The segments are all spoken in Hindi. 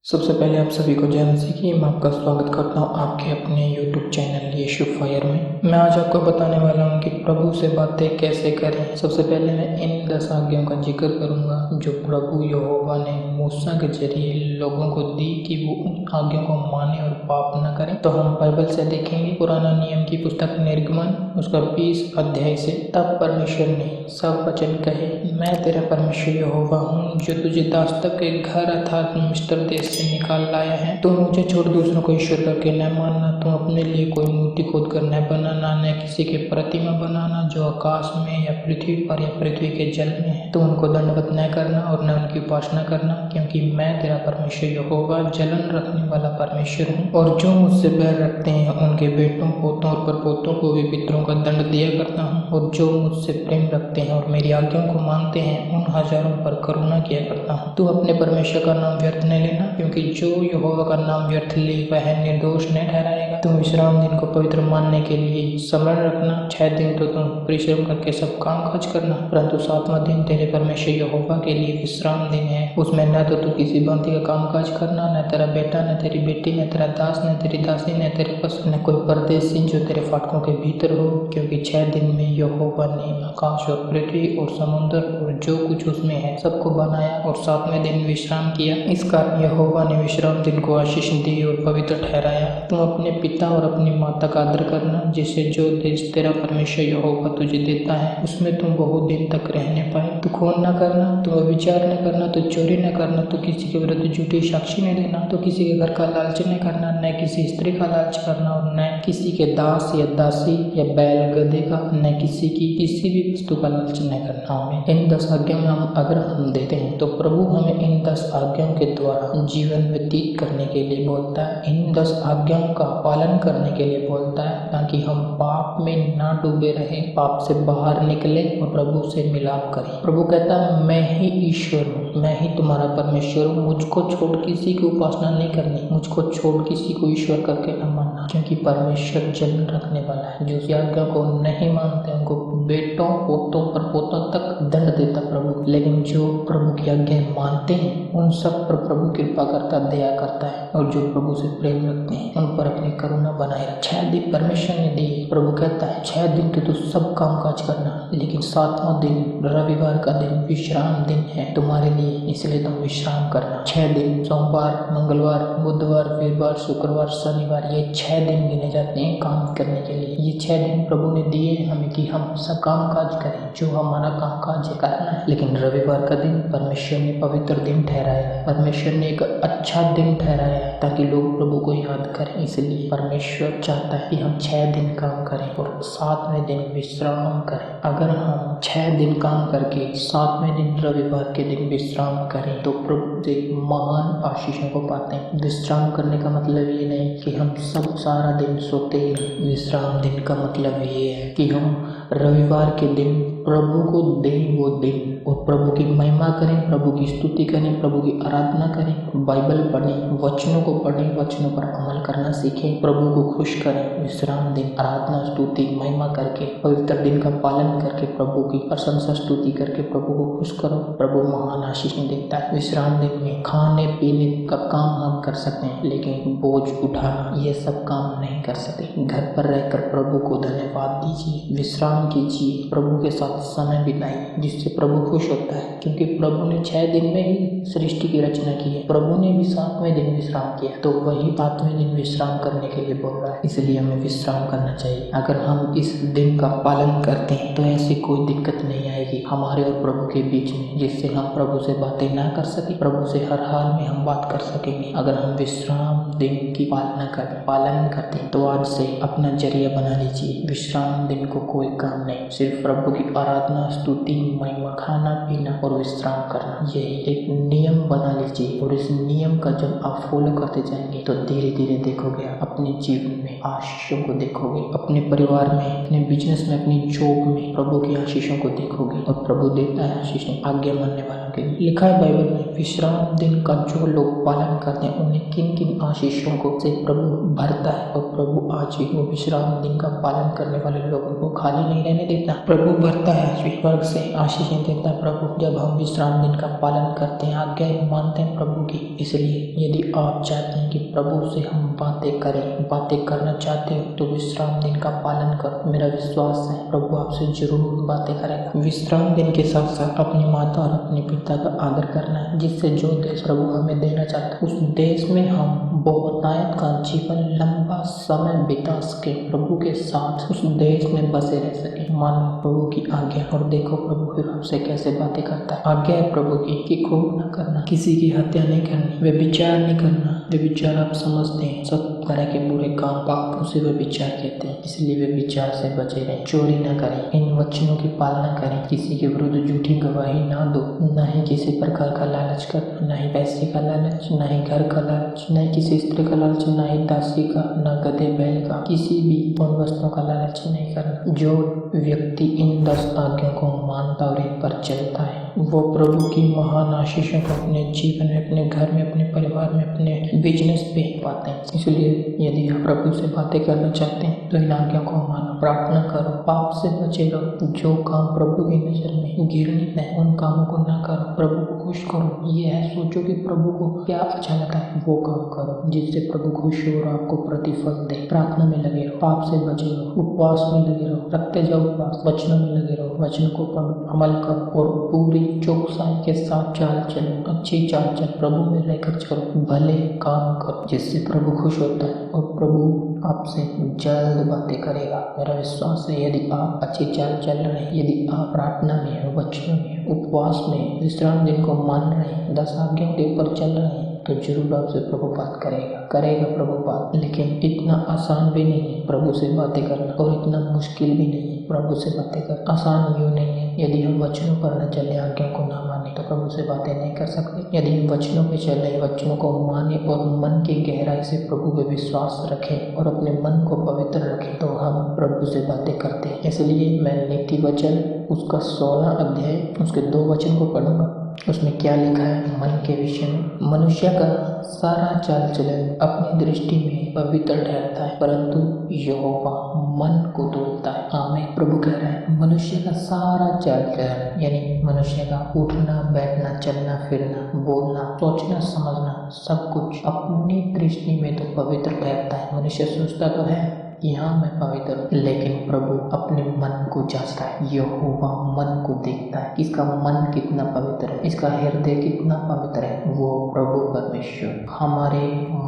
सबसे पहले आप सभी को जय मसीह की। मैं आपका स्वागत करता हूँ आपके अपने YouTube चैनल यीशु फायर में। मैं आज आपको बताने वाला हूँ कि प्रभु से बातें कैसे करें। सबसे पहले मैं इन 10 आज्ञाओं का जिक्र करूँगा जो प्रभु यहोवा ने मूसा के जरिए लोगों को दी कि वो उन आज्ञाओं को माने और पाप न करें। तो हम बाइबल से देखेंगे पुराना नियम की पुस्तक निर्गमन उसका 20 अध्याय से। तब परमेश्वर ने सब वचन कहे, मैं तेरा परमेश्वर यहोवा हूँ जो तुझे दासता के घर अर्थात मिस्र देश से निकाल लाया है। तुम मुझे छोड़ दूसरों को ईश्वर करके न मानना। तुम अपने लिए कोई मूर्ति खोद कर न बनाना, न किसी के प्रतिमा बनाना जो आकाश में या पृथ्वी पर या पृथ्वी के जल में है। तुम उनको दंडवत न करना और न उनकी उपासना करना, क्योंकि मैं तेरा परमेश्वर यहोवा जलन रखने वाला परमेश्वर हूँ। और जो मुझसे बैर रखते हैं उनके बेटों, पोतों और परपोतों को भी पितरों का दंड दिया करता हूँ। और जो मुझसे प्रेम रखते हैं और मेरी आज्ञाओं को मानते हैं उन हजारों पर करुणा किया करता हूँ। तू अपने परमेश्वर का नाम व्यर्थ न लेना, क्योंकि जो यहोवा का नाम व्यर्थ ले वह निर्दोष न ठहराएगा। तुम विश्राम दिन को पवित्र मानने के लिए स्मरण रखना। 6 दिन तो तुम परिश्रम करके सब काम काज करना, परंतु 7वां दिन तेरे परमेश्वर यहोवा के लिए विश्राम दिन है। उसमें न तो तू किसी भांति का काम काज करना, न तेरा बेटा, न तेरी बेटी, न तेरा दास, न तेरी दासी, न तेरे पशु, न कोई परदेशी जो तेरे फाटकों के भीतर हो। क्योंकि 6 दिन में यहोवा ने आकाश और पृथ्वी और समुद्र और जो कुछ उसमें है सबको बनाया और 7वें दिन विश्राम किया। इस कारण यहोवा ने विश्राम दिन को आशीष दी और पवित्र ठहराया। तुम अपने पिता और अपनी माता का आदर करना, जिससे जो देश तेरा परमेश्वर यहोवा तुझे देता है उसमें तुम बहुत दिन तक रहने पाए। तू खून न करना, तू व्यभिचार न करना, तू चोरी न करना, तू किसी के विरुद्ध झूठी साक्षी न देना, तू किसी के घर का लालच न करना, न किसी स्त्री का लालच करना, और न किसी के दास या दासी या बैल गधे का, न किसी की किसी भी वस्तु का लालच न करना। हमें इन 10 आज्ञाओं में अगर हम देते हैं तो प्रभु हमें इन 10 आज्ञाओं के द्वारा जीवन व्यतीत करने के लिए बोलता है। इन 10 आज्ञाओं का पालन करने के लिए बोलता है ताकि हम पाप में ना डूबे रहे, पाप से बाहर निकले और प्रभु से मिलाप करें। प्रभु कहता है, मैं ही ईश्वर हूँ, मैं ही तुम्हारा परमेश्वर हूँ। मुझको छोड़ किसी की उपासना नहीं करनी, मुझको छोड़ किसी को ईश्वर करके न मानना, क्योंकि परमेश्वर जलन रखने वाला है। जो आज्ञा को नहीं मानते उनको बेटों, पोतों पर पोतों तक दंड देता प्रभु, लेकिन जो प्रभु की आज्ञा मानते हैं उन सब पर प्रभु कृपा करता, दया करता है। और जो प्रभु से प्रेम रखते हैं उन पर अपनी करुणा बनाए रखता है। 6 दिन परमेश्वर ने दिए। प्रभु कहता है 6 दिन तो तू सब काम काज करना, लेकिन 7वां दिन रविवार का दिन विश्राम दिन है तुम्हारे लिए, इसलिए तुम विश्राम करना। 6 दिन सोमवार, मंगलवार, बुधवार, वीरवार, शुक्रवार, शनिवार, ये 6 दिन गिने जाते हैं काम करने के लिए। ये 6 दिन प्रभु ने दिए हमें कि हम सब काम काज करें जो हमारा काम काज करना है। लेकिन रविवार का दिन परमेश्वर ने पवित्र दिन ठहराया है। परमेश्वर ने एक अच्छा दिन ठहराया है ताकि लोग प्रभु को याद करें। इसलिए परमेश्वर चाहता है कि हम 6 दिन काम करें और 7वें दिन विश्राम करें। अगर हम 6 दिन काम करके 7वें दिन रविवार के दिन विश्राम करें तो प्रभु से महान आशीषों को पाते हैं। विश्राम करने का मतलब ये नहीं कि हम सब सारा दिन सोते ही रहें। विश्राम दिन का मतलब ये है कि हम रविवार के दिन प्रभु को दें वो दिन, और प्रभु की महिमा करें, प्रभु की स्तुति करें, प्रभु की आराधना करें, बाइबल पढ़ें, वचनों को पढ़ें, वचनों पर अमल करना सीखें, प्रभु को खुश करें। विश्राम दिन आराधना, स्तुति, महिमा करके, पवित्र दिन का पालन करके, प्रभु की प्रशंसा स्तुति करके प्रभु को खुश करो। प्रभु महान आशीष देता है। विश्राम दिन में खाने पीने का काम हम कर सकते हैं, लेकिन बोझ उठाना ये सब काम नहीं कर सकते। घर पर रहकर प्रभु को धन्यवाद दीजिए, विश्राम कीजिए, प्रभु के साथ समय बिताइए, जिससे प्रभु खुश होता है। क्योंकि प्रभु ने 6 दिन में ही सृष्टि की रचना की है। प्रभु ने भी 7वें दिन विश्राम किया, तो वही 8वें दिन विश्राम करने के लिए बोल रहा है। इसलिए हमें विश्राम करना चाहिए। अगर हम इस दिन का पालन करते हैं तो ऐसी कोई दिक्कत नहीं आएगी हमारे और प्रभु के बीच में, जिससे हम प्रभु से बातें ना कर सके। प्रभु से हर हाल में हम बात कर सकेंगे। अगर हम विश्राम दिन की पालन करते हैं तो आज से अपना जरिया बना लीजिए। विश्राम दिन को कोई काम नहीं, सिर्फ प्रभु की आराधना, स्तुति, महिमा, खाना पीना और विश्राम करना, यही एक नियम बना लीजिए। और इस नियम का जब आप फॉलो करते जाएंगे तो धीरे धीरे देखोगे अपने जीवन में आशीषों को देखोगे, अपने परिवार में, अपने बिजनेस में, अपनी जॉब में प्रभु की आशीषों को देखोगे। और प्रभु देता है आशीषें आज्ञा मानने वालों के लिए। लिखा है बाइबल में, विश्राम दिन का जो लोग पालन करते हैं उन्हें किन किन आशीषों को से प्रभु भरता है। और प्रभु आज भी वो विश्राम दिन का पालन करने वाले लोगों को खाली नहीं रहने देता। प्रभु भरता है, स्वर्ग से आशीषें देता। प्रभु जब हम विश्राम दिन का पालन करते हैं, आज्ञा मानते हैं प्रभु की। इसलिए यदि आप चाहते हैं कि प्रभु से हम बातें करें, बातें करना चाहते हो तो विश्राम दिन का पालन करो। मेरा विश्वास है प्रभु आपसे जरूर बातें करेगा। विश्राम दिन के साथ साथ अपनी माता और अपने पिता का आदर करना है, जिससे जो देश प्रभु हमें देना चाहता है उस देश में हम बहुतायत का जीवन लंबा समय बिता सके, प्रभु के साथ उस देश में बसे रह सके। मानो प्रभु की आज्ञा और देखो प्रभु फिर हमसे कैसे बातें करता है। आज्ञा है प्रभु की कि खून न करना, किसी की हत्या नहीं करनी, व्यभिचार नहीं करना। व्यभिचार आप समझते हैं सब तरह के बुरे काम पापों से व्यभिचार कहते हैं, इसलिए व्यभिचार से बचे रहें। चोरी न करें, इन वचनों की पालना करें, किसी के विरुद्ध झूठी गवाही ना दो, न ही किसी प्रकार का लालच कर, न ही पैसे का लालच, न ही घर का लालच, न ही किसी स्त्री का लालच, न ही दासी का, न गधे बैल का, किसी भी उन वस्तुओं का लालच नहीं करना। जो व्यक्ति इन 10 आज्ञाओं को मानता और इन पर चलता है वो प्रभु की महान आशीषों को अपने जीवन में, अपने घर में, अपने परिवार में, अपने बिजनेस पे पाते हैं। इसलिए यदि आप प्रभु से बातें करना चाहते हैं तो इन आज्ञाओं को मानो, प्रार्थना करो, पाप से बचे रहो। जो काम प्रभु की नजर में घृणित है उन कामों को ना करो, प्रभु को खुश करो। ये है सोचो कि प्रभु को क्या अच्छा लगता है, वो काम करो जिससे प्रभु खुश हो और आपको प्रतिफल दे। प्रार्थना में लगे रहो, पाप से बचे रहो, उपवास में लगे रहो, रखते जाओ उपवास, वचनों में लगे रहो, वचन को अमल करो और पूरी चौकसाई के साथ चाल चलो, अच्छी चाल चल, प्रभु में रहकर चलो, भले काम करो जिससे प्रभु खुश होता है और प्रभु आपसे जल्द बातें करेगा। मेरा विश्वास है यदि आप अच्छी चाल चल रहे हैं, यदि आप प्रार्थना में हैं, वचनों में, उपवास में, विश्राम दिन को मान रहे हैं, 10 आज्ञाओं के ऊपर चल रहे हैं तो जरूर आपसे प्रभु बात करेगा प्रभु बात। लेकिन इतना आसान भी नहीं है प्रभु से बातें करना और इतना मुश्किल भी नहीं है प्रभु से बातें करना। आसान यूँ नहीं है। यदि हम वचनों पर न चले, आज्ञाओं को ना माने तो प्रभु से बातें नहीं कर सकते। यदि हम वचनों पे चले, वचनों को माने और मन की गहराई से प्रभु पे विश्वास रखें और अपने मन को पवित्र रखें तो हम प्रभु से बातें करते हैं। इसलिए मैं नीति वचन उसका 16 अध्याय उसके 2 वचन को पढ़ूंगा। उसमें क्या लिखा है मन के विषय में। मनुष्य का सारा चाल चलन अपनी दृष्टि में पवित्र ठहरता है, परंतु यहोवा मन को तोड़ता है। आमीन। प्रभु कह रहा है मनुष्य का सारा चाल चलन, यानी मनुष्य का उठना बैठना, चलना फिरना, बोलना, सोचना समझना, सब कुछ अपनी दृष्टि में तो पवित्र ठहरता है। मनुष्य सोचता तो है कि हाँ मैं पवित्र हूँ, लेकिन प्रभु अपने मन को जांचता है। यहोवा मन को देखता है, इसका मन कितना पवित्र है, इसका हृदय कितना पवित्र है। वो प्रभु परमेश्वर हमारे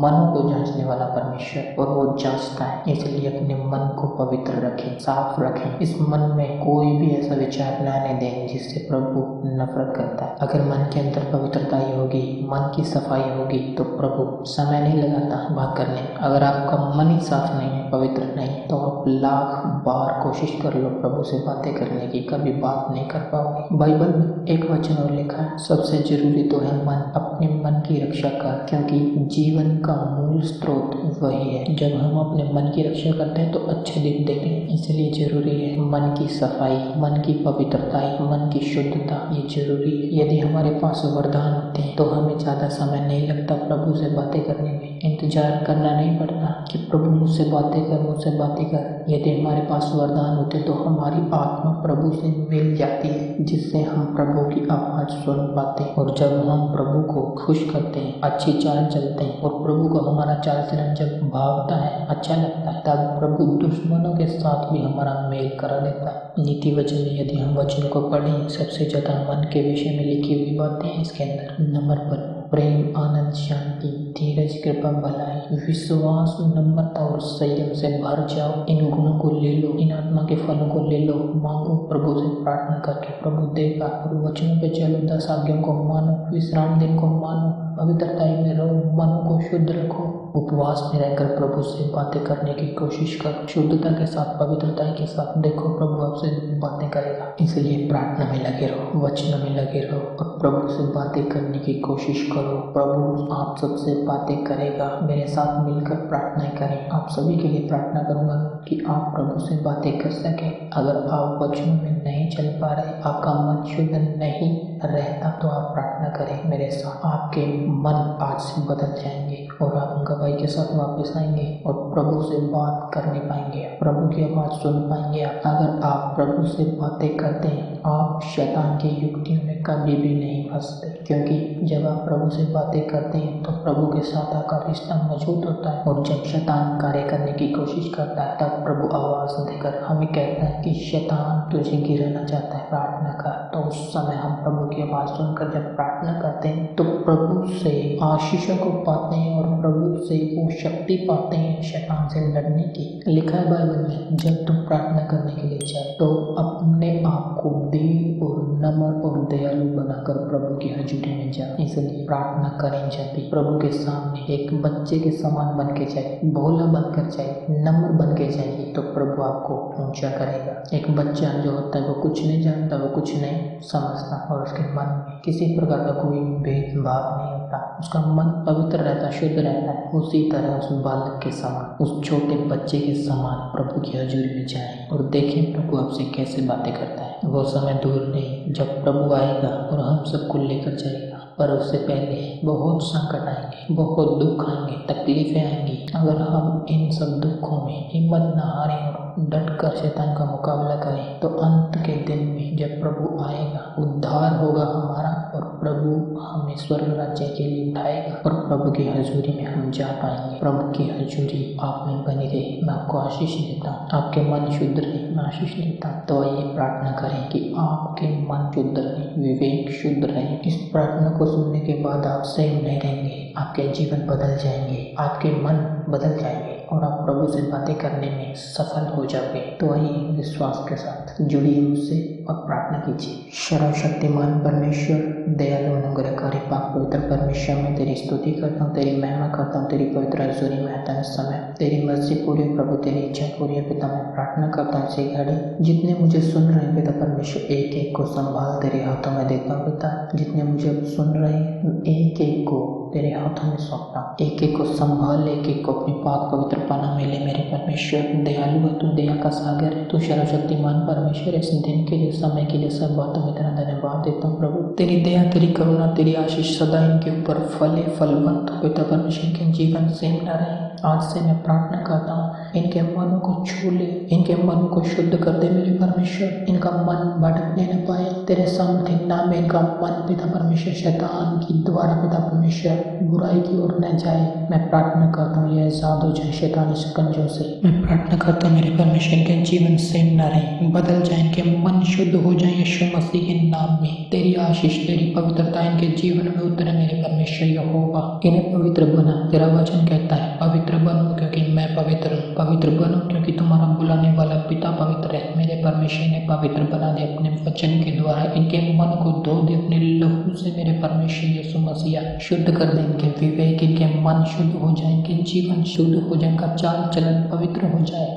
मन को जांचने वाला परमेश्वर, और वो जांचता है। इसलिए अपने मन को पवित्र रखें, साफ रखें। इस मन में कोई भी ऐसा विचार लाने दें जिससे प्रभु नफरत करता है। अगर मन के अंदर पवित्रता होगी, मन की सफाई होगी तो प्रभु समय नहीं लगाता बात करने। अगर आपका मन ही साफ नहीं है, पवित्र नहीं तो आप लाख बार कोशिश कर लो प्रभु से बातें करने की, कभी बात नहीं कर पाओगे। बाइबल में एक वचन और लिखा है, सबसे जरूरी तो है मन, अपने मन की रक्षा कर, क्योंकि जीवन का मूल स्रोत वही है। जब हम अपने मन की रक्षा करते हैं तो अच्छे दिन देखते हैं। इसलिए जरूरी है मन की सफाई, मन की पवित्रता, मन की शुद्धता, ये जरूरी है। यदि हमारे पास वरदान होते हैं तो हमें ज़्यादा समय नहीं लगता प्रभु से बातें करने में। इंतजार करना नहीं पड़ता कि प्रभु मुझसे बातें कर। यदि हमारे पास वरदान होते तो हमारी आत्मा प्रभु से मिल जाती है, जिससे हम प्रभु की आवाज़ सुन पाते हैं। और जब हम प्रभु को खुश करते हैं, अच्छी चाल चलते हैं और प्रभु को हमारा चाल चलन जब भावता है, अच्छा लगता है, तब प्रभु दुश्मनों के साथ भी हमारा मेल करा देता है। नीति वचन में यदि हम वचन को पढ़ें, सबसे ज़्यादा मन के विषय में लिखी हुई बातें हैं इसके अंदर। नंबर पर प्रेम, आनंद, शांति, धीरज, कृपा, भलाई, विश्वास, नम्रता और संयम से भर जाओ। इन गुणों को ले लो, इन आत्मा के फलों को ले लो। मांगो प्रभु से प्रार्थना करके, प्रभु देगा। और वचनों पे चलो, 10 आज्ञाओं को मानो, विश्राम दिन को मानो, पवित्रता में रहो, मन को शुद्ध रखो, उपवास में रहकर प्रभु से बातें करने की कोशिश करो, शुद्धता के साथ, पवित्रता के साथ। देखो प्रभु आपसे बातें करेगा। इसलिए प्रार्थना में लगे रहो, वचनों में लगे रहो और प्रभु से बातें करने की कोशिश करो। प्रभु आप सबसे बातें करेगा। मेरे साथ मिलकर प्रार्थनाएं करें। आप सभी के लिए प्रार्थना करूंगा कि आप प्रभु से बातें कर सकें। अगर आप वचनों में नहीं चल पा रहे, आपका मन शुद्ध नहीं रहता, तो आप प्रार्थना करें मेरे साथ। आपके मन आज से बदल जाएंगे और आप गवाही के साथ वापस आएंगे और प्रभु से बात करने पाएंगे, प्रभु की आवाज़ सुन पाएंगे। अगर आप प्रभु से बातें करते हैं आप शैतान की युक्तियों में कभी भी नहीं फंसते, क्योंकि जब आप प्रभु से बातें करते हैं तो प्रभु के साथ आपका रिश्ता मजबूत होता है। और जब शैतान कार्य करने की कोशिश करता है तब प्रभु आवाज देकर हमें कहता है कि शैतान तुझे गिराना चाहता है, प्रार्थना कर। तो उस समय हम प्रभु की आवाज सुनकर जब प्रार्थना करते हैं तो प्रभु से आशीषों को पाते हैं और प्रभु से वो शक्ति पाते हैं शैतान से लड़ने की। लिखा है बाइबल में, जब तुम प्रार्थना करने के लिए जाए तो अपने आप को दीन और नम्र और दयालु बनाकर प्रभु की हजूरी में जाए। इसलिए प्रार्थना करें जब भी प्रभु के सामने एक बच्चे के समान बन के जाए, भोला बनकर जाए, नम्र बन के जाइए तो प्रभु आपको ऊंचा करेगा। एक बच्चा जो होता है वो कुछ नहीं जानता, वो कुछ नहीं समझता और उसके मन में किसी प्रकार का कोई भेदभाव नहीं होता, उसका मन पवित्र रहता, शुद्ध रहता है। उसी तरह उस बालक के समान, उस छोटे बच्चे के समान प्रभु की हजूरी में जाएं और देखें प्रभु आपसे कैसे बातें करता है। वो समय दूर नहीं जब प्रभु आएगा और हम सबको लेकर जाएगा, पर उससे पहले बहुत संकट आएंगे, बहुत दुख आएंगे, तकलीफें आएंगी। अगर हम इन सब दुखों में हिम्मत न हारें और डट कर शैतान का मुकाबला करें तो अंत के दिन में जब प्रभु आएगा उद्धार होगा हमारा और प्रभु हमें स्वर्ग राज्य के लिए उठाएगा और प्रभु की हजूरी में हम जा पाएंगे। प्रभु की हजूरी आप में बनी रहे। मैं आपको आशीष देता हूँ, आपके मन शुद्ध रहे, मैं आशीष देता हूँ। तो आइए प्रार्थना करें कि आपके मन शुद्ध रहे, विवेक शुद्ध रहे। इस प्रार्थना को सुनने के बाद आप सेव नहीं रहेंगे, आपके जीवन बदल जाएंगे, आपके मन बदल जाएंगे और आप प्रभु से बातें करने में सफल हो जाओगे। तो आइए विश्वास के साथ जुड़िए मुझसे और प्रार्थना कीजिए। सर्वशक्तिमान परमेश्वर, दयालु अनुग्रहकारी पाक पवित्र परमेश्वर, मैं तेरी स्तुति करता हूँ, तेरी महिमा करता हूँ, तेरी पवित्र हजूरी में आता है। समय तेरी मर्जी पूरी प्रभु, तेरी इच्छा पूरी है। पिता मैं प्रार्थना करता हूँ इसी घड़ी जितने मुझे सुन रहे हैं पिता परमेश्वर, एक एक को संभाल तेरे हाथों में देता हूँ। पिता जितने मुझे सुन रहे हैं एक एक को तेरे हाथों में सौंपता, एक एक को संभाल, एक एक को अपनी पाक पवित्र पनाह में ले। मेरे परमेश्वर दयालु है, तू दया का सागर है, तू सर्वशक्तिमान परमेश्वर। इस दिन के लिए, समय के लिए, सब बातों में तेरा धन्यवाद देता हूँ प्रभु। तेरी दया, तेरी करुणा, तेरी आशीष सदा इनके ऊपर फले फलवंत हो पिता परमेश्वर, इनके जीवन से न रहे। आज से मैं प्रार्थना करता हूँ इनके मनों को छू ले, इनके मन को शुद्ध कर दे मेरे परमेश्वर। इनका मन भटकने न पाए, तेरे सामर्थ्य नाम में इनका मन पिता परमेश्वर शैतान की द्वारा पिता परमेश्वर बुराई की ओर न जाए। मैं प्रार्थना करता हूँ यह आजाद हो जाए शैतानी शिकंजों से। मैं प्रार्थना करता हूँ मेरे परमेश्वर इनके जीवन से न रहे, बदल जाए, इनके मन शुद्ध हो जाए यीशु मसीह के नाम में। तेरी आशीष, तेरी पवित्रता इनके जीवन में उतरे मेरे परमेश्वर यहोवा। इन्हें पवित्र बना, तेरा वचन कहता है पवित्र बनो क्योंकि मैं पवित्र हूँ। पवित्र बनो क्योंकि तुम्हारा बुलाने वाला पिता पवित्र है। मेरे परमेश्वर ने पवित्र बना दे अपने वचन के द्वारा, इनके मन को धो दे अपने लहू से मेरे परमेश्वर यीशु मसीह। शुद्ध कर दे इनके विवेक, इनके मन शुद्ध हो जाए, इनके जीवन शुद्ध हो जाए, इनका चाल चलन पवित्र हो जाए,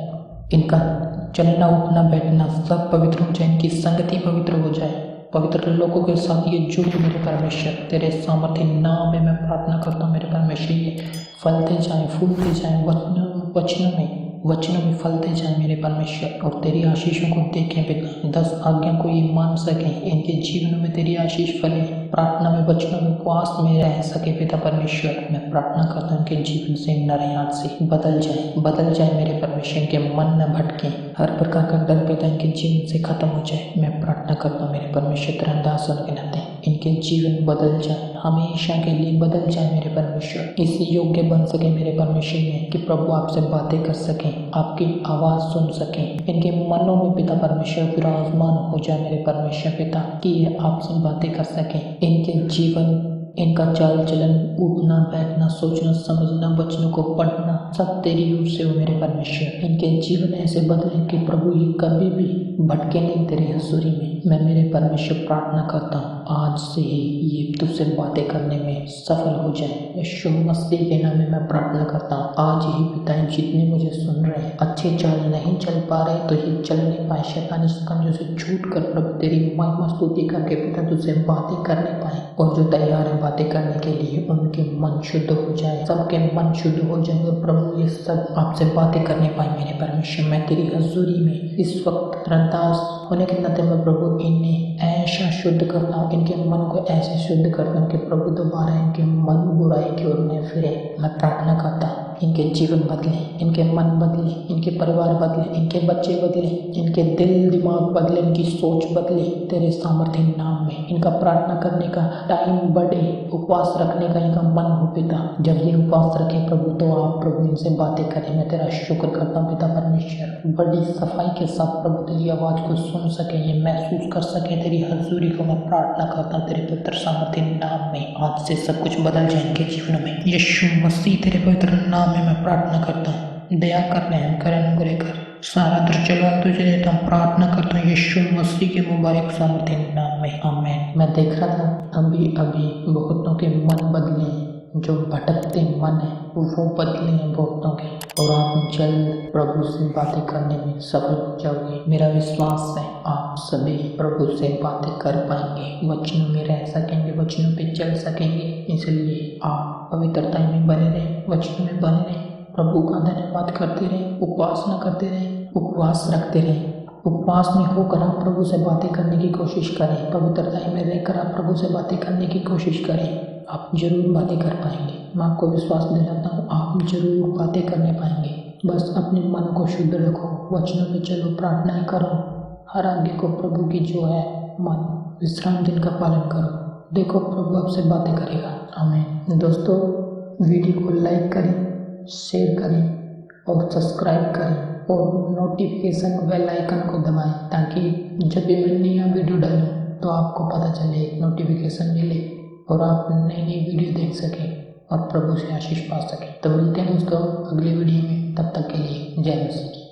इनका चलना उठना बैठना सब पवित्र हो जाए, इनकी संगति पवित्र हो जाए। पवित्र लोगों के साथ ये जुड़े मेरे परमेश्वर। तेरे सामर्थ्य नाम में मैं प्रार्थना करता हूँ मेरे परमेश्वर, ये फलते जाएं, फूलते जाएं, वचनों में फलते जाएं मेरे परमेश्वर और तेरी आशीषों को देखें पिता। 10 आज्ञा को ये मान सकें, इनके जीवन में तेरी आशीष फले, प्रार्थना में, वचनों में, उपवास में रह सके पिता परमेश्वर। मैं प्रार्थना करता हूँ इनके जीवन से न रहे, आज से बदल जाए मेरे परमेश्वर। इनके मन न भटके, हर प्रकार का डर पिता इनके जीवन से खत्म हो जाए। मैं प्रार्थना करता हूँ मेरे परमेश्वर तेरा दासन के नाते इनके जीवन बदल जाए, हमेशा के लिए बदल जाए मेरे परमेश्वर। इस योग्य बन सके मेरे परमेश्वर में कि प्रभु आपसे बातें कर सकें, आपकी आवाज़ सुन सकें। इनके मनों में पिता परमेश्वर विराजमान हो जाए मेरे परमेश्वर पिता कि ये आपसे बातें कर सकें। इनके जीवन, इनका चाल चलन, उठना बैठना, सोचना समझना, वचनों को पढ़ना सब तेरी ओर से हो मेरे परमेश्वर। इनके जीवन ऐसे बदले कि प्रभु ये कभी भी भटके नहीं तेरे हजूरी में। मैं मेरे परमेश्वर प्रार्थना करता हूँ आज से ही ये तुझसे बातें करने में सफल हो जाए। यीशु मसीह के नाम में मैं प्रार्थना करता हूँ आज ही पिता, जितने मुझे सुन रहे हैं अच्छे चाल नहीं चल पा रहे तो ये चल नहीं पाए, शैतानी शिकंजों से छूट कर प्रभु तेरी महिमा स्तुति करके पिता तुझसे बातें करने पाए। और जो तैयार है बातें करने के लिए उनके मन शुद्ध हो जाए, सबके मन शुद्ध हो जाए और प्रभु ये सब आपसे बातें करने पाए मेरे परमेश्वर। मैं तेरी हजूरी में इस वक्त रंदास होने के नाते में प्रभु इन्हें ऐसा शुद्ध करता हूँ, इनके मन को ऐसे शुद्ध करता हूँ कि प्रभु दोबारा इनके मन बुराई की ओर न फिरे। मैं प्रार्थना करता हूँ इनके जीवन बदले, इनके मन बदले, इनके परिवार बदले, इनके बच्चे बदले, इनके दिल दिमाग बदले, इनकी सोच बदले तेरे सामर्थ्य नाम में। इनका प्रार्थना करने का टाइम बढ़े, उपवास रखने का इनका मन हो पिता। जब ये उपवास रखे प्रभु तो आप प्रभु इनसे बातें करें। मैं तेरा शुक्र करता हूँ पिता परमेश्वर, बड़ी सफाई के साथ प्रभु तेरी आवाज़ को सुन सके, ये महसूस कर सके तेरी हजूरी को। मैं प्रार्थना करता हूँ तेरे पवित्र सामर्थ्य नाम में, आज से सब कुछ बदल जाएंगे जीवन में। यीशु मसीह तेरे पवित्र नाम में मैं प्रार्थना करता हूँ, दया कर, रहम कर, अनुग्रह कर। सारा दर्जवान तुझे देता हूँ, प्रार्थना करता हूँ यीशु मसीह के मुबारक सामर्थ्य नाम में, आमीन। मैं देख रहा था अभी बहुतों के मन बदले, जो भटकते मन है वो बदले हैं बहुतों के, और आप जल्द प्रभु से बातें करने में सफल हो जाओगे। मेरा विश्वास है आप सभी प्रभु से बातें कर पाएंगे, वचनों में रह सकेंगे, वचनों पे चल सकेंगे। इसलिए आप पवित्रता में बने रहें, वचनों में बने रहें, प्रभु का धन्यवाद करते रहें, उपासना करते रहें, उपवास रखते रहें। उपवास में होकर आप प्रभु से बातें करने की कोशिश करें, पवित्रता में रहकर आप प्रभु से बातें करने की कोशिश करें, आप जरूर बातें कर पाएंगे। मैं आपको विश्वास दिलाता हूँ आप जरूर बातें करने पाएंगे। बस अपने मन को शुद्ध रखो, वचनों में चलो, प्रार्थनाएं करो, हर आज्ञा को प्रभु की जो है मन विश्राम दिन का पालन करो। देखो प्रभु आपसे बातें करेगा, आमीन। दोस्तों वीडियो को लाइक करें, शेयर करें और सब्सक्राइब करें, और नोटिफिकेशन बेल आइकन को दबाएं, ताकि जब भी मैं नया वीडियो डालूं तो आपको पता चले, नोटिफिकेशन मिले और आप नई नई वीडियो देख सकें और प्रभु से आशीष पा सकें। तो मिलते हैं दोस्तों अगले वीडियो में, तब तक के लिए जय मसीह।